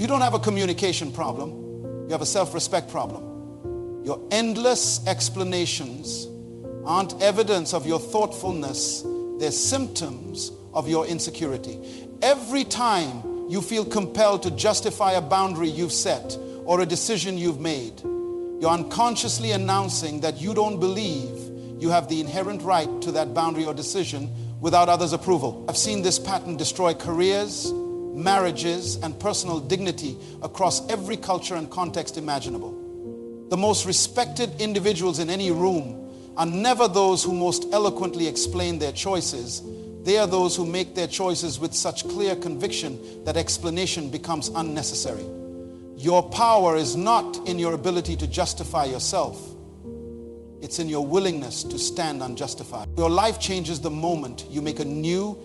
You don't have a communication problem. You have a self-respect problem. Your endless explanations aren't evidence of your thoughtfulness. They're symptoms of your insecurity. Every time you feel compelled to justify a boundary you've set or a decision you've made, you're unconsciously announcing that you don't believe you have the inherent right to that boundary or decision without others' approval. I've seen this pattern destroy careers, marriages, and personal dignity across every culture and context imaginable. The most respected individuals in any room are never those who most eloquently explain their choices. They are those who make their choices with such clear conviction that explanation becomes unnecessary. Your power is not in your ability to justify yourself. It's in your willingness to stand unjustified. Your life changes the moment you make a new,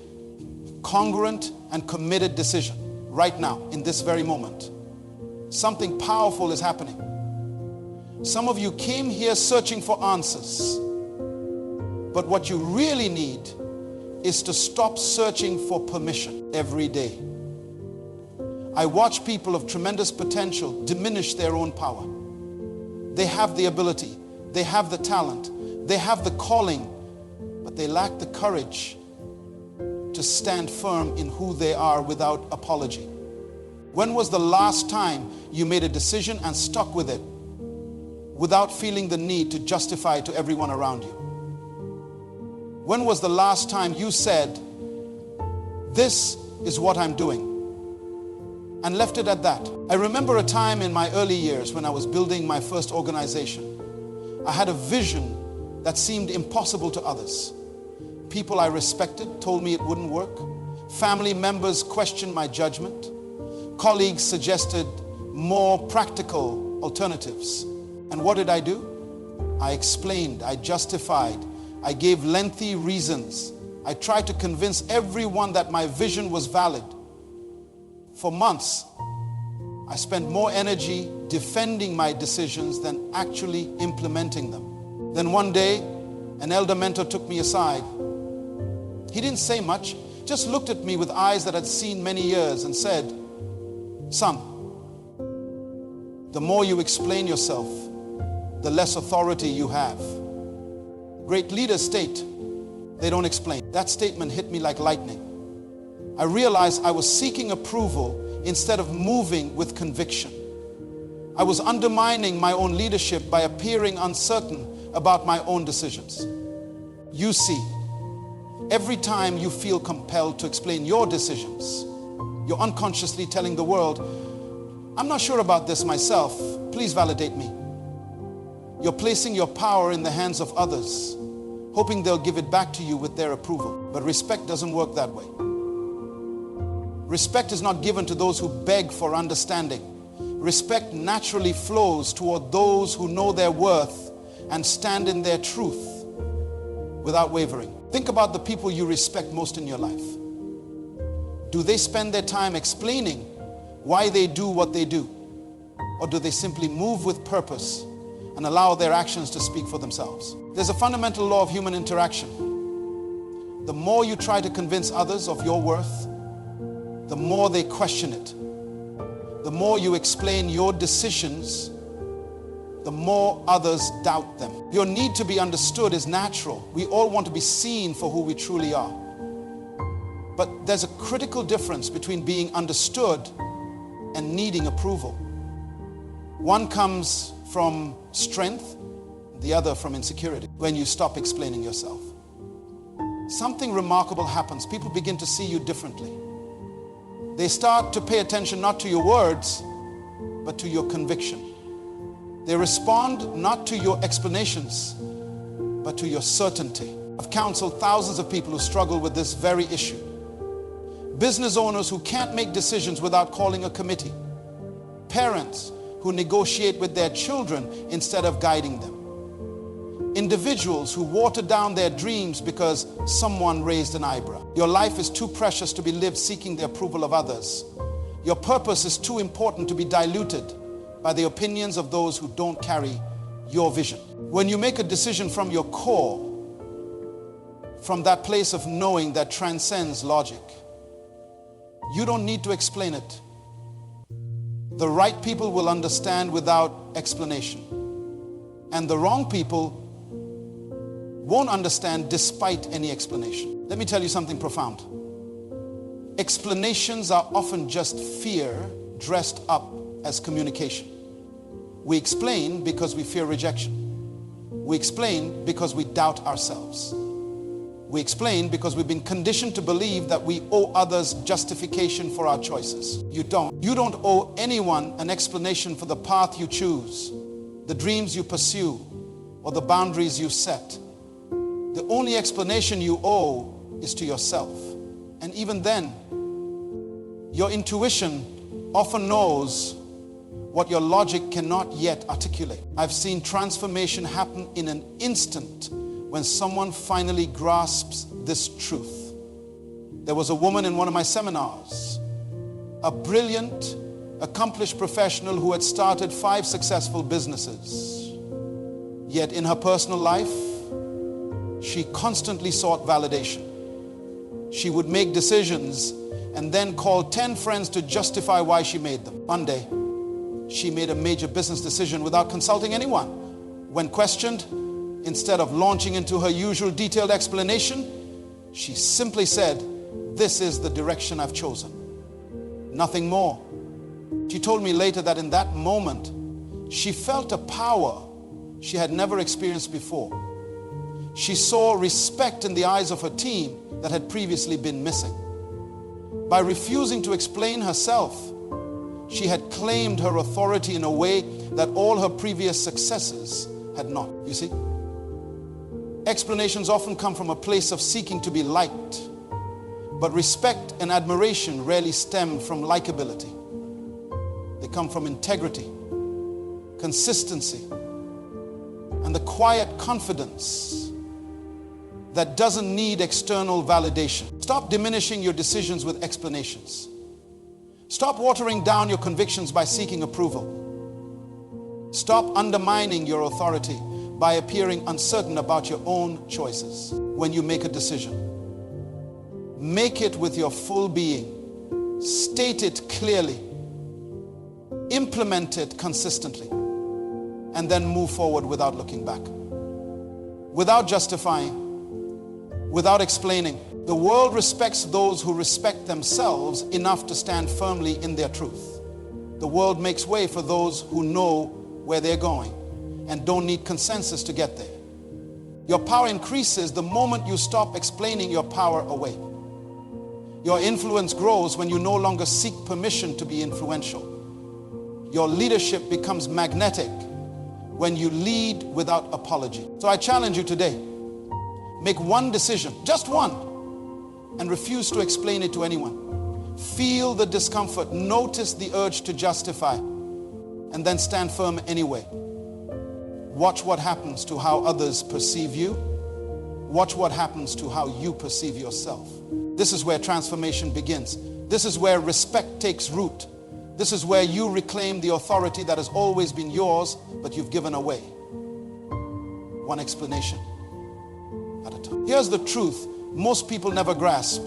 congruent, and committed decision. Right now, in this very moment. Something powerful is happening. Some of you came here searching for answers. But what you really need is to stop searching for permission every day. I watch people of tremendous potential diminish their own power. They have the ability, they have the talent, they have the calling, but they lack the courage to stand firm in who they are without apology. When was the last time you made a decision and stuck with it without feeling the need to justify it to everyone around you? When was the last time you said, "This is what I'm doing," and left it at that? I remember a time in my early years when I was building my first organization. I had a vision that seemed impossible to others. People I respected told me it wouldn't work. Family members questioned my judgment. Colleagues suggested more practical alternatives. And what did I do? I explained, I justified, I gave lengthy reasons. I tried to convince everyone that my vision was valid. For months, I spent more energy defending my decisions than actually implementing them. Then one day, an elder mentor took me aside. He didn't say much, just looked at me with eyes that had seen many years and said, "Son, the more you explain yourself, the less authority you have. Great leaders state they don't explain." That statement hit me like lightning. I realized I was seeking approval instead of moving with conviction. I was undermining my own leadership by appearing uncertain about my own decisions. You see, every time you feel compelled to explain your decisions, you're unconsciously telling the world, "I'm not sure about this myself. Please validate me." You're placing your power in the hands of others, hoping they'll give it back to you with their approval. But respect doesn't work that way. Respect is not given to those who beg for understanding. Respect naturally flows toward those who know their worth and stand in their truth without wavering. Think about the people you respect most in your life. Do they spend their time explaining why they do what they do? Or do they simply move with purpose and allow their actions to speak for themselves? There's a fundamental law of human interaction. The more you try to convince others of your worth, the more they question it. The more you explain your decisions, the more others doubt them. Your need to be understood is natural. We all want to be seen for who we truly are. But there's a critical difference between being understood and needing approval. One comes from strength, the other from insecurity. When you stop explaining yourself, something remarkable happens. People begin to see you differently. They start to pay attention not to your words, but to your conviction. They respond not to your explanations, but to your certainty. I've counseled thousands of people who struggle with this very issue. Business owners who can't make decisions without calling a committee. Parents who negotiate with their children instead of guiding them. Individuals who water down their dreams because someone raised an eyebrow. Your life is too precious to be lived seeking the approval of others. Your purpose is too important to be diluted by the opinions of those who don't carry your vision. When you make a decision from your core, from that place of knowing that transcends logic, you don't need to explain it. The right people will understand without explanation. And the wrong people won't understand despite any explanation. Let me tell you something profound. Explanations are often just fear dressed up as communication. We explain because we fear rejection. We explain because we doubt ourselves. We explain because we've been conditioned to believe that we owe others justification for our choices. You don't. You don't owe anyone an explanation for the path you choose, the dreams you pursue, or the boundaries you set. The only explanation you owe is to yourself. And even then, your intuition often knows what your logic cannot yet articulate. I've seen transformation happen in an instant when someone finally grasps this truth. There was a woman in one of my seminars, a brilliant, accomplished professional who had started 5 successful businesses. Yet in her personal life, she constantly sought validation. She would make decisions and then call 10 friends to justify why she made them. One day, she made a major business decision without consulting anyone. When questioned, instead of launching into her usual detailed explanation, she simply said, "This is the direction I've chosen." Nothing more. She told me later that in that moment, she felt a power she had never experienced before. She saw respect in the eyes of her team that had previously been missing. By refusing to explain herself, she had claimed her authority in a way that all her previous successes had not. You see? Explanations often come from a place of seeking to be liked, but respect and admiration rarely stem from likability. They come from integrity, consistency, and the quiet confidence that doesn't need external validation. Stop diminishing your decisions with explanations. Stop watering down your convictions by seeking approval. Stop undermining your authority by appearing uncertain about your own choices. When you make a decision, make it with your full being. State it clearly. Implement it consistently. And then move forward without looking back. Without justifying. Without explaining. The world respects those who respect themselves enough to stand firmly in their truth. The world makes way for those who know where they're going and don't need consensus to get there. Your power increases the moment you stop explaining your power away. Your influence grows when you no longer seek permission to be influential. Your leadership becomes magnetic when you lead without apology. So I challenge you today, make one decision, just one, and refuse to explain it to anyone. Feel the discomfort, notice the urge to justify, and then stand firm anyway. Watch what happens to how others perceive you. Watch what happens to how you perceive yourself. This is where transformation begins. This is where respect takes root. This is where you reclaim the authority that has always been yours, but you've given away. One explanation at a time. Here's the truth most people never grasp.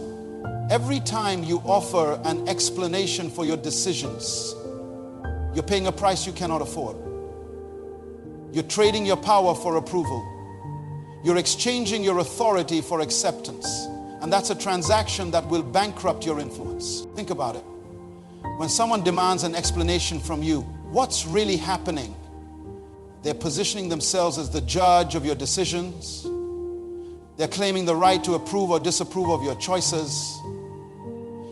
Every time you offer an explanation for your decisions, you're paying a price you cannot afford. You're trading your power for approval. You're exchanging your authority for acceptance. And that's a transaction that will bankrupt your influence. Think about it. When someone demands an explanation from you, what's really happening? They're positioning themselves as the judge of your decisions. They're claiming the right to approve or disapprove of your choices.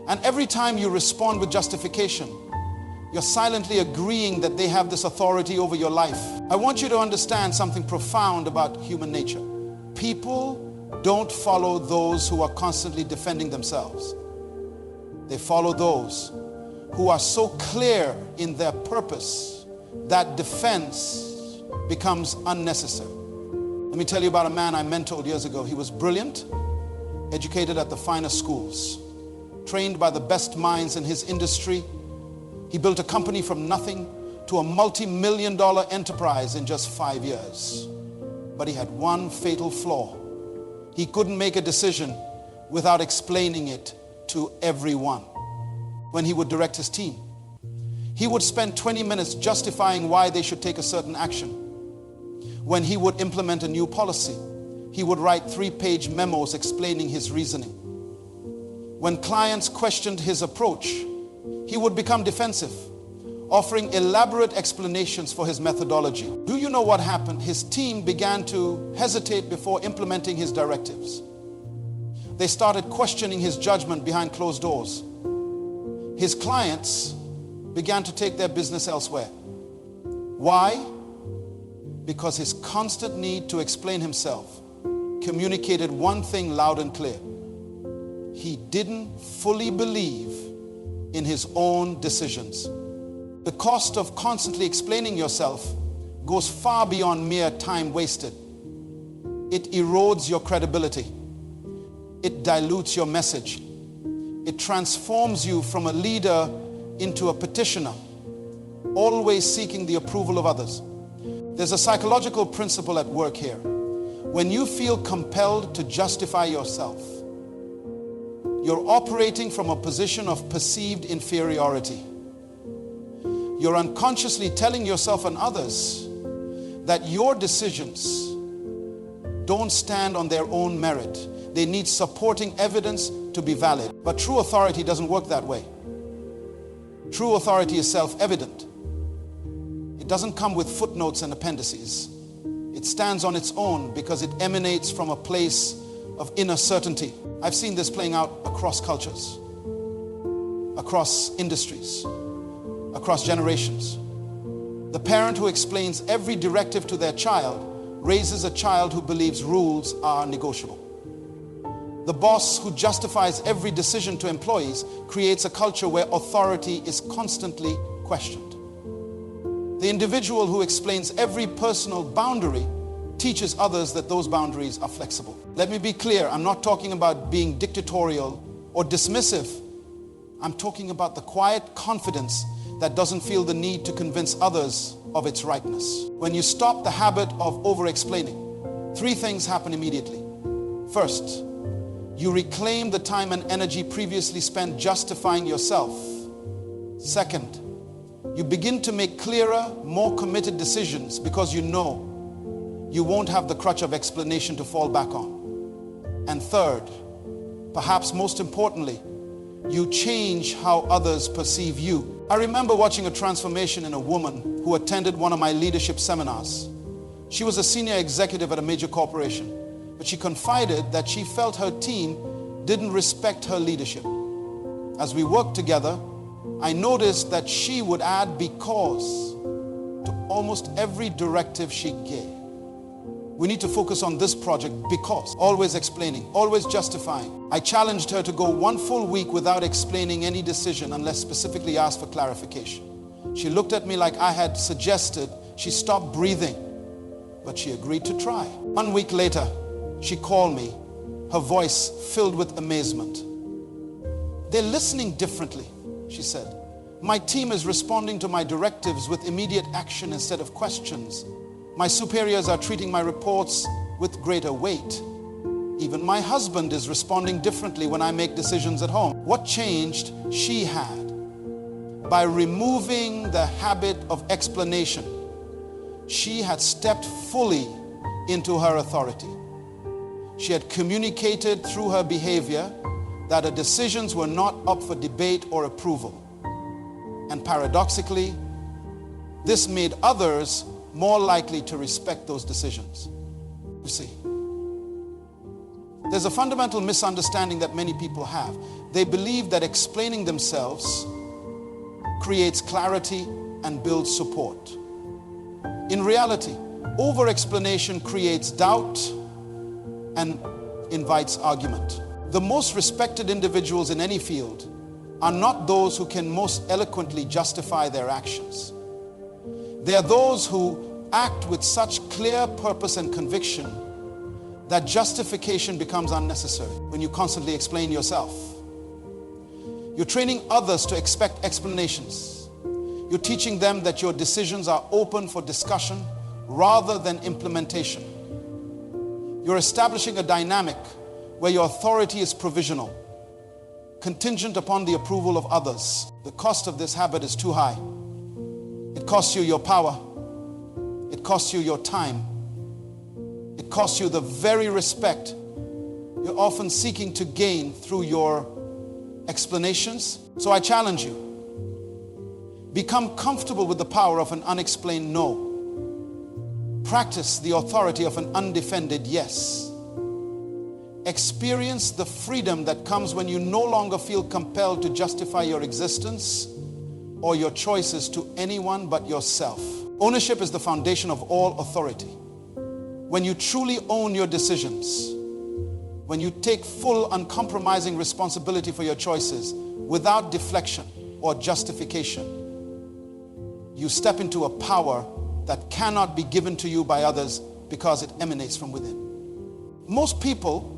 And every time you respond with justification, you're silently agreeing that they have this authority over your life. I want you to understand something profound about human nature. People don't follow those who are constantly defending themselves. They follow those who are so clear in their purpose that defense becomes unnecessary. Let me tell you about a man I mentored years ago. He was brilliant, educated at the finest schools, trained by the best minds in his industry. He built a company from nothing to a multi-million-dollar enterprise in just 5 years. But he had one fatal flaw. He couldn't make a decision without explaining it to everyone when he would direct his team. He would spend 20 minutes justifying why they should take a certain action. When he would implement a new policy, he would write 3-page memos explaining his reasoning. When clients questioned his approach, he would become defensive, offering elaborate explanations for his methodology. Do you know what happened? His team began to hesitate before implementing his directives. They started questioning his judgment behind closed doors. His clients began to take their business elsewhere. Why? Because his constant need to explain himself communicated one thing loud and clear. He didn't fully believe in his own decisions. The cost of constantly explaining yourself goes far beyond mere time wasted. It erodes your credibility. It dilutes your message. It transforms you from a leader into a petitioner, always seeking the approval of others. There's a psychological principle at work here. When you feel compelled to justify yourself, you're operating from a position of perceived inferiority. You're unconsciously telling yourself and others that your decisions don't stand on their own merit. They need supporting evidence to be valid. But true authority doesn't work that way. True authority is self-evident. It doesn't come with footnotes and appendices. It stands on its own because it emanates from a place of inner certainty. I've seen this playing out across cultures, across industries, across generations. The parent who explains every directive to their child raises a child who believes rules are negotiable. The boss who justifies every decision to employees creates a culture where authority is constantly questioned. The individual who explains every personal boundary teaches others that those boundaries are flexible. Let me be clear, I'm not talking about being dictatorial or dismissive. I'm talking about the quiet confidence that doesn't feel the need to convince others of its rightness. When you stop the habit of over-explaining, 3 things happen immediately. First, you reclaim the time and energy previously spent justifying yourself. Second, you begin to make clearer, more committed decisions because you know you won't have the crutch of explanation to fall back on. And third, perhaps most importantly, you change how others perceive you. I remember watching a transformation in a woman who attended one of my leadership seminars. She was a senior executive at a major corporation, but she confided that she felt her team didn't respect her leadership. As we worked together, I noticed that she would add because to almost every directive she gave. We need to focus on this project because. Always explaining, always justifying. I challenged her to go 1 full week without explaining any decision unless specifically asked for clarification. She looked at me like I had suggested she stop breathing, but she agreed to try. 1 week later, she called me, her voice filled with amazement. They're listening differently, she said. My team is responding to my directives with immediate action instead of questions. My superiors are treating my reports with greater weight. Even my husband is responding differently when I make decisions at home. What changed? She had. By removing the habit of explanation, she had stepped fully into her authority. She had communicated through her behavior that her decisions were not up for debate or approval. And paradoxically, this made others more likely to respect those decisions. You see, there's a fundamental misunderstanding that many people have. They believe that explaining themselves creates clarity and builds support. In reality, over-explanation creates doubt and invites argument. The most respected individuals in any field are not those who can most eloquently justify their actions. They are those who act with such clear purpose and conviction that justification becomes unnecessary. When you constantly explain yourself, you're training others to expect explanations. You're teaching them that your decisions are open for discussion rather than implementation. You're establishing a dynamic where your authority is provisional, contingent upon the approval of others. The cost of this habit is too high. It costs you your power. It costs you your time. It costs you the very respect you're often seeking to gain through your explanations. So I challenge you. Become comfortable with the power of an unexplained no. Practice the authority of an undefended yes. Experience the freedom that comes when you no longer feel compelled to justify your existence or your choices to anyone but yourself. Ownership is the foundation of all authority. When you truly own your decisions, when you take full, uncompromising responsibility for your choices without deflection or justification, you step into a power that cannot be given to you by others because it emanates from within. Most people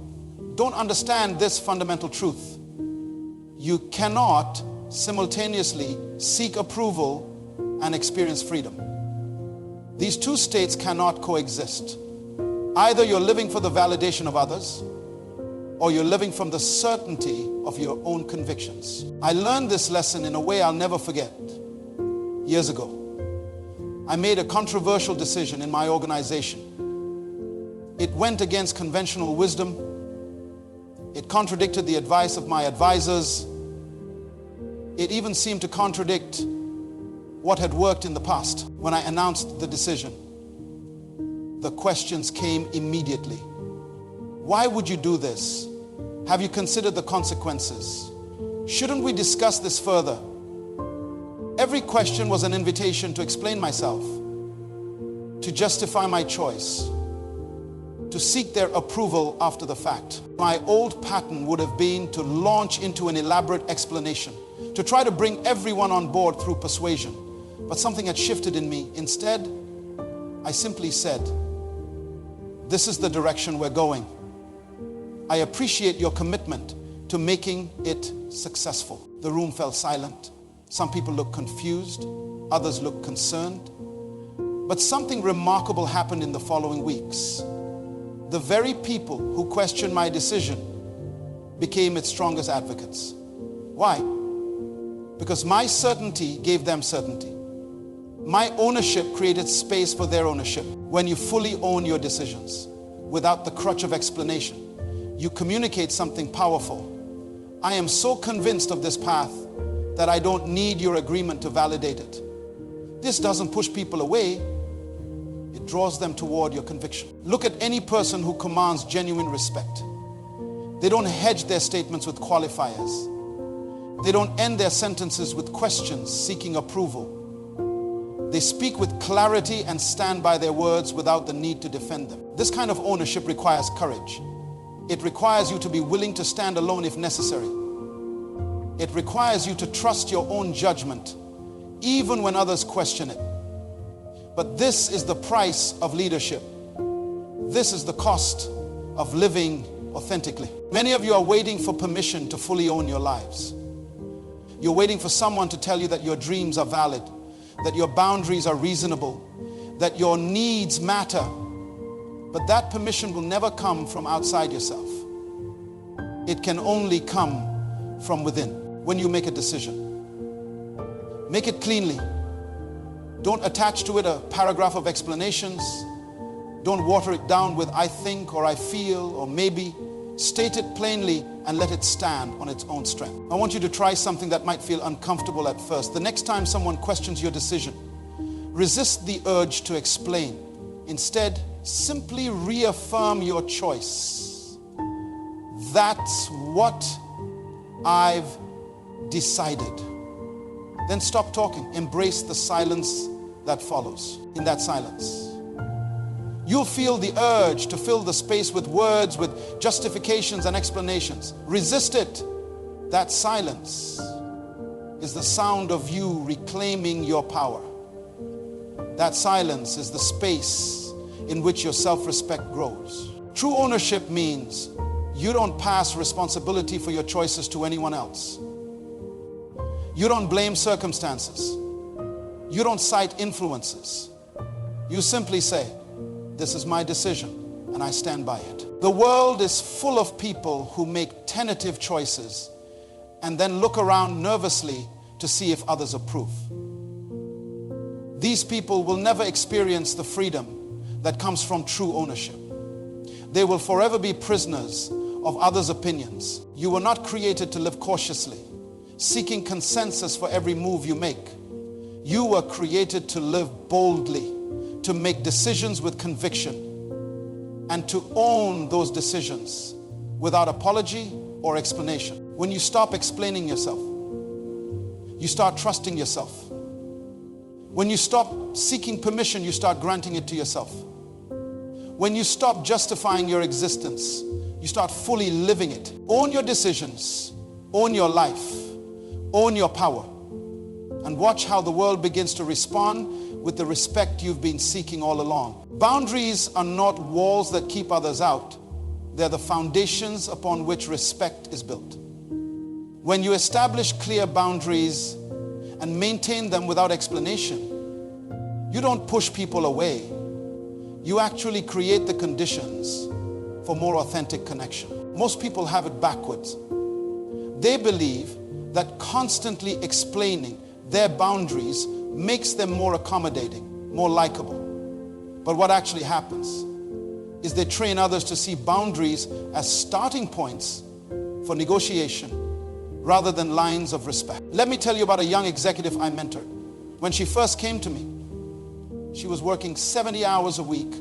don't understand this fundamental truth. You cannot simultaneously seek approval and experience freedom. These two states cannot coexist. Either you're living for the validation of others, or you're living from the certainty of your own convictions. I learned this lesson in a way I'll never forget. Years ago, I made a controversial decision in my organization. It went against conventional wisdom. It contradicted the advice of my advisors. It even seemed to contradict what had worked in the past. When I announced the decision, the questions came immediately. Why would you do this? Have you considered the consequences? Shouldn't we discuss this further? Every question was an invitation to explain myself, to justify my choice, to seek their approval after the fact. My old pattern would have been to launch into an elaborate explanation, to try to bring everyone on board through persuasion. But something had shifted in me. Instead, I simply said, "This is the direction we're going. I appreciate your commitment to making it successful." The room fell silent. Some people looked confused, others looked concerned. But something remarkable happened in the following weeks. The very people who questioned my decision became its strongest advocates. Why? Because my certainty gave them certainty. My ownership created space for their ownership. When you fully own your decisions, without the crutch of explanation, you communicate something powerful. I am so convinced of this path that I don't need your agreement to validate it. This doesn't push people away. It draws them toward your conviction. Look at any person who commands genuine respect. They don't hedge their statements with qualifiers. They don't end their sentences with questions seeking approval. They speak with clarity and stand by their words without the need to defend them. This kind of ownership requires courage. It requires you to be willing to stand alone if necessary. It requires you to trust your own judgment, even when others question it. But this is the price of leadership. This is the cost of living authentically. Many of you are waiting for permission to fully own your lives. You're waiting for someone to tell you that your dreams are valid, that your boundaries are reasonable, that your needs matter. But that permission will never come from outside yourself. It can only come from within. When you make a decision, make it cleanly. Don't attach to it a paragraph of explanations. Don't water it down with "I think" or "I feel" or "maybe." State it plainly and let it stand on its own strength. I want you to try something that might feel uncomfortable at first. The next time someone questions your decision, resist the urge to explain. Instead, simply reaffirm your choice. That's what I've decided. Then stop talking. Embrace the silence that follows. In that silence, you'll feel the urge to fill the space with words, with justifications and explanations. Resist it. That silence is the sound of you reclaiming your power. That silence is the space in which your self-respect grows. True ownership means you don't pass responsibility for your choices to anyone else. You don't blame circumstances. You don't cite influences. You simply say, "This is my decision and I stand by it." The world is full of people who make tentative choices and then look around nervously to see if others approve. These people will never experience the freedom that comes from true ownership. They will forever be prisoners of others' opinions. You were not created to live cautiously, seeking consensus for every move you make. You were created to live boldly, to make decisions with conviction, and to own those decisions without apology or explanation. When you stop explaining yourself, you start trusting yourself. When you stop seeking permission, you start granting it to yourself. When you stop justifying your existence, you start fully living it. Own your decisions, own your life, own your power, and watch how the world begins to respond with the respect you've been seeking all along. Boundaries are not walls that keep others out. They're the foundations upon which respect is built. When you establish clear boundaries and maintain them without explanation, you don't push people away. You actually create the conditions for more authentic connection. Most people have it backwards. They believe that constantly explaining their boundaries makes them more accommodating, more likable. But what actually happens is they train others to see boundaries as starting points for negotiation rather than lines of respect. Let me tell you about a young executive I mentored. When she first came to me, she was working 70 hours a week,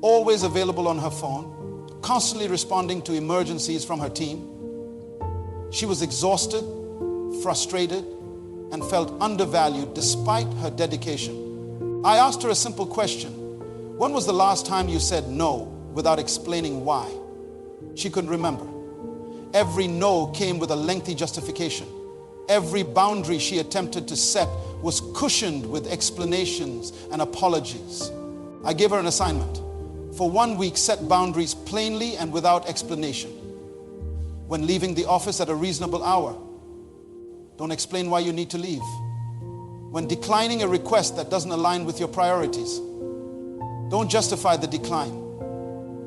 always available on her phone, constantly responding to emergencies from her team. She was exhausted, frustrated, and felt undervalued despite her dedication. I asked her a simple question. When was the last time you said no without explaining why? She couldn't remember. Every no came with a lengthy justification. Every boundary she attempted to set was cushioned with explanations and apologies. I gave her an assignment. For 1 week, set boundaries plainly and without explanation. When leaving the office at a reasonable hour, don't explain why you need to leave. When declining a request that doesn't align with your priorities, don't justify the decline.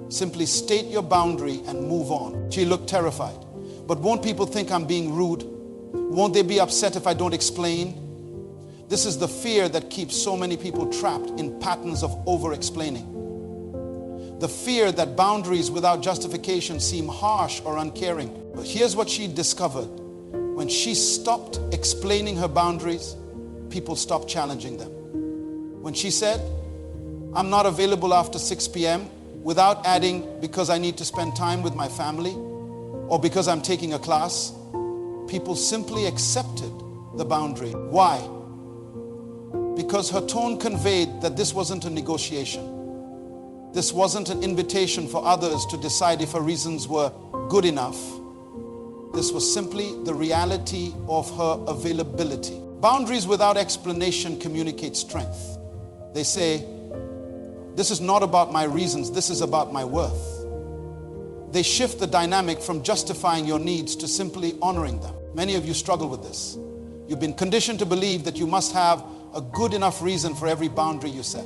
Simply state your boundary and move on. She looked terrified. But won't people think I'm being rude? Won't they be upset if I don't explain? This is the fear that keeps so many people trapped in patterns of over-explaining. The fear that boundaries without justification seem harsh or uncaring. But here's what she discovered. When she stopped explaining her boundaries, people stopped challenging them. When she said, I'm not available after 6 p.m., without adding because I need to spend time with my family or because I'm taking a class, people simply accepted the boundary. Why? Because her tone conveyed that this wasn't a negotiation. This wasn't an invitation for others to decide if her reasons were good enough. This was simply the reality of her availability. Boundaries without explanation communicate strength. They say, this is not about my reasons, this is about my worth. They shift the dynamic from justifying your needs to simply honoring them. Many of you struggle with this. You've been conditioned to believe that you must have a good enough reason for every boundary you set.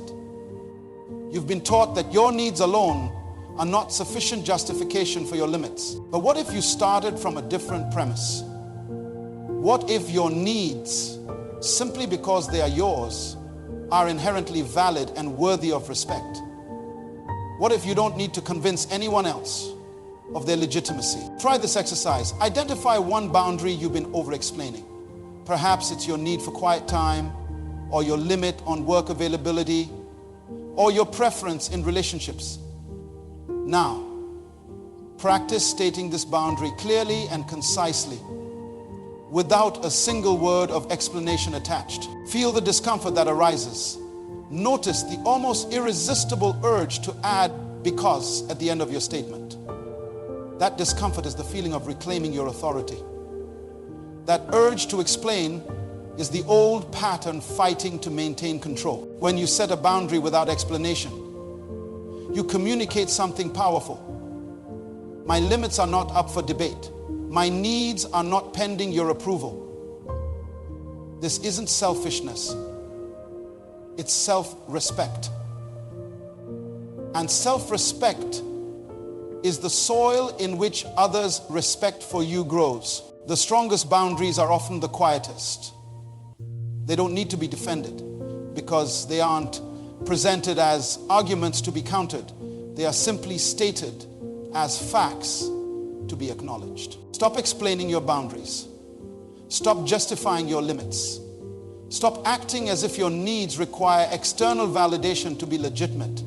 You've been taught that your needs alone are not sufficient justification for your limits. But what if you started from a different premise? What if your needs, simply because they are yours, are inherently valid and worthy of respect? What if you don't need to convince anyone else of their legitimacy? Try this exercise. Identify one boundary you've been over-explaining. Perhaps it's your need for quiet time, or your limit on work availability, or your preference in relationships. Now, practice stating this boundary clearly and concisely, without a single word of explanation attached. Feel the discomfort that arises. Notice the almost irresistible urge to add because at the end of your statement. That discomfort is the feeling of reclaiming your authority. That urge to explain is the old pattern fighting to maintain control. When you set a boundary without explanation, you communicate something powerful. My limits are not up for debate. My needs are not pending your approval. This isn't selfishness. It's self-respect. And self-respect is the soil in which others' respect for you grows. The strongest boundaries are often the quietest. They don't need to be defended. because they aren't presented as arguments to be countered. They are simply stated as facts to be acknowledged. Stop explaining your boundaries. Stop justifying your limits. Stop acting as if your needs require external validation to be legitimate.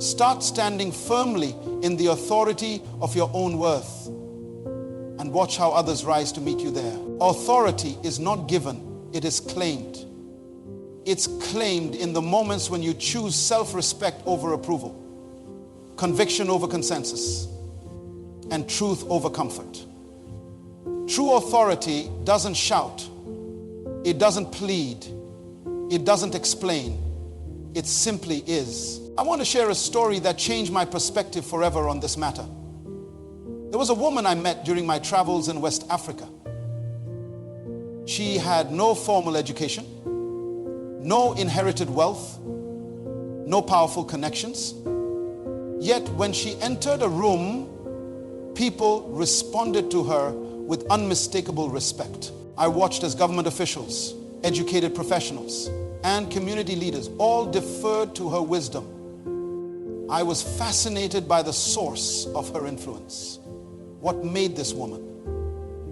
Start standing firmly in the authority of your own worth and watch how others rise to meet you there. Authority is not given, it is claimed. It's claimed in the moments when you choose self-respect over approval, conviction over consensus, and truth over comfort. True authority doesn't shout, it doesn't plead, it doesn't explain, it simply is. I want to share a story that changed my perspective forever on this matter. There was a woman I met during my travels in West Africa. She had no formal education, no inherited wealth, no powerful connections. Yet when she entered a room, people responded to her with unmistakable respect. I watched as government officials, educated professionals, and community leaders all deferred to her wisdom. I was fascinated by the source of her influence. What made this woman,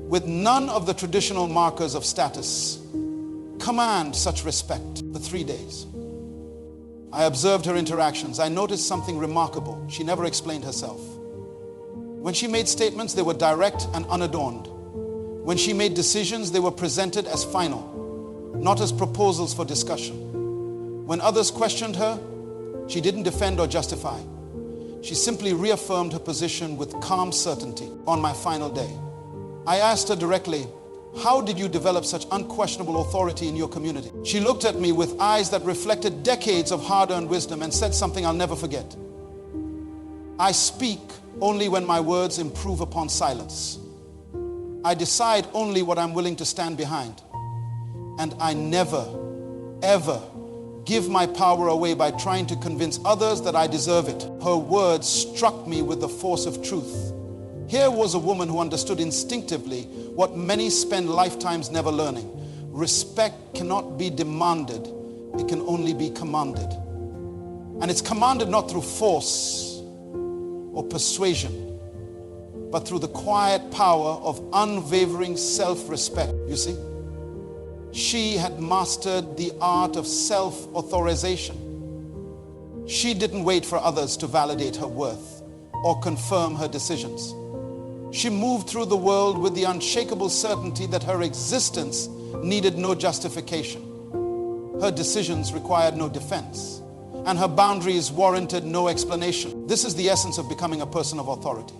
with none of the traditional markers of status, command such respect for 3 days? I observed her interactions. I noticed something remarkable. She never explained herself. When she made statements, they were direct and unadorned. When she made decisions, they were presented as final, not as proposals for discussion. When others questioned her, she didn't defend or justify. She simply reaffirmed her position with calm certainty. On my final day, I asked her directly, "How did you develop such unquestionable authority in your community?" She looked at me with eyes that reflected decades of hard-earned wisdom and said something I'll never forget. "I speak only when my words improve upon silence. I decide only what I'm willing to stand behind. And I never, ever give my power away by trying to convince others that I deserve it." Her words struck me with the force of truth. Here was a woman who understood instinctively what many spend lifetimes never learning. Respect cannot be demanded, it can only be commanded. And it's commanded not through force or persuasion, but through the quiet power of unwavering self-respect. You see? She had mastered the art of self-authorization. She didn't wait for others to validate her worth or confirm her decisions. She moved through the world with the unshakable certainty that her existence needed no justification. Her decisions required no defense, and her boundaries warranted no explanation. This is the essence of becoming a person of authority.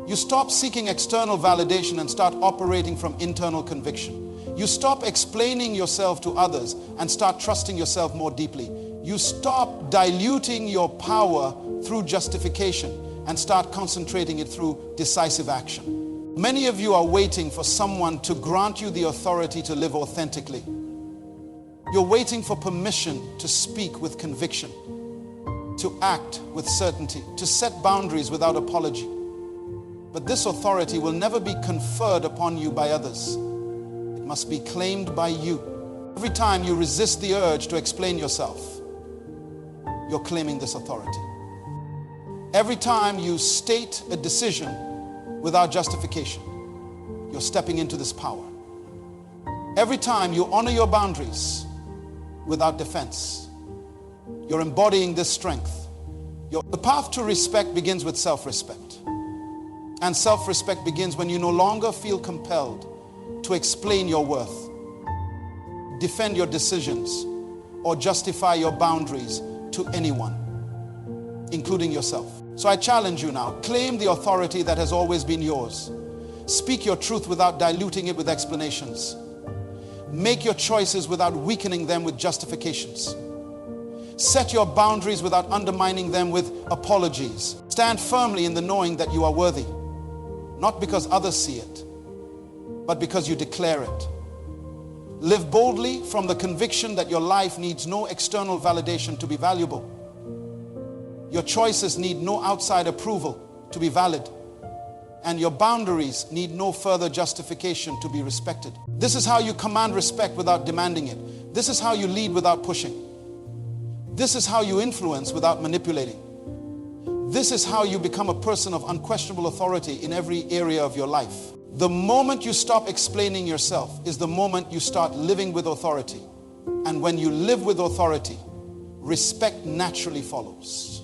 You stop seeking external validation and start operating from internal conviction. You stop explaining yourself to others and start trusting yourself more deeply. You stop diluting your power through justification and start concentrating it through decisive action. Many of you are waiting for someone to grant you the authority to live authentically. You're waiting for permission to speak with conviction, to act with certainty, to set boundaries without apology. But this authority will never be conferred upon you by others. It must be claimed by you. Every time you resist the urge to explain yourself, you're claiming this authority. Every time you state a decision without justification, you're stepping into this power. Every time you honor your boundaries without defense, you're embodying this strength. The path to respect begins with self-respect. And self-respect begins when you no longer feel compelled to explain your worth, defend your decisions, or justify your boundaries to anyone, including yourself. So I challenge you now, claim the authority that has always been yours. Speak your truth without diluting it with explanations. Make your choices without weakening them with justifications. Set your boundaries without undermining them with apologies. Stand firmly in the knowing that you are worthy, not because others see it, but because you declare it. Live boldly from the conviction that your life needs no external validation to be valuable. Your choices need no outside approval to be valid. And your boundaries need no further justification to be respected. This is how you command respect without demanding it. This is how you lead without pushing. This is how you influence without manipulating. This is how you become a person of unquestionable authority in every area of your life. The moment you stop explaining yourself is the moment you start living with authority. And when you live with authority, respect naturally follows.